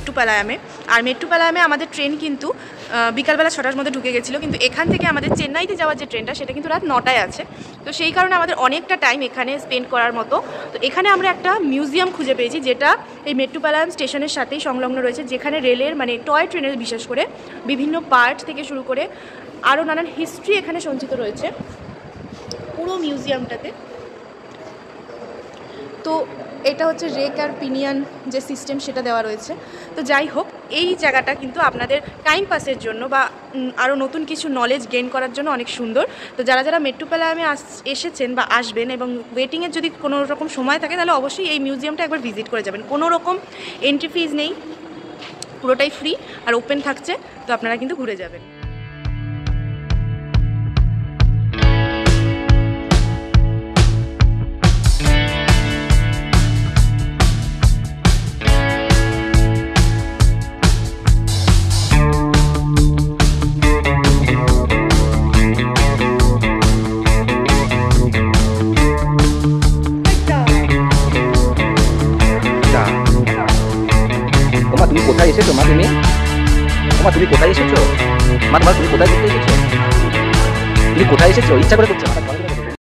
মেট্টুপালায়ামে। আর মেট্টুপালায়ামে আমাদের ট্রেন কিন্তু বিকালবেলা 6টার মধ্যে ঢুকে গেছিলো, কিন্তু এখান থেকে আমাদের চেন্নাইতে যাওয়ার যে ট্রেনটা সেটা কিন্তু রাত 9টায় আছে। তো সেই কারণে আমাদের অনেকটা টাইম এখানে স্পেন্ড করার মতো। তো এখানে আমরা একটা মিউজিয়াম খুঁজে পেয়েছি যেটা এই মেট্টুপালায়াম স্টেশনের সাথেই সংলগ্ন রয়েছে, যেখানে রেলের মানে টয় ট্রেনের বিশেষ করে বিভিন্ন পার্ট থেকে শুরু করে আরও নানান হিস্ট্রি এখানে সঞ্চিত রয়েছে পুরো মিউজিয়ামটাতে। তো এটা হচ্ছে রেক আর পিনিয়ন যে সিস্টেম সেটা দেওয়া রয়েছে। তো যাই হোক, এই জায়গাটা কিন্তু আপনাদের টাইম পাসের জন্য বা আরও নতুন কিছু নলেজ গেইন করার জন্য অনেক সুন্দর। তো যারা যারা মেট্টুপালায়ামে এসেছেন বা আসবেন এবং ওয়েটিংয়ের যদি কোনো রকম সময় থাকে তাহলে অবশ্যই এই মিউজিয়ামটা একবার ভিজিট করে যাবেন। কোনো রকম এন্ট্রি ফিজ নেই, পুরোটাই ফ্রি আর ওপেন থাকছে। তো আপনারা কিন্তু ঘুরে যাবেন। তুমি কোথায় এসেছো মা? তুমি কোথায় এসেছো মা? তুমি কোথায় ঘুরতে এসেছো? তুমি কোথায় এসেছো? ইচ্ছা করে করছো?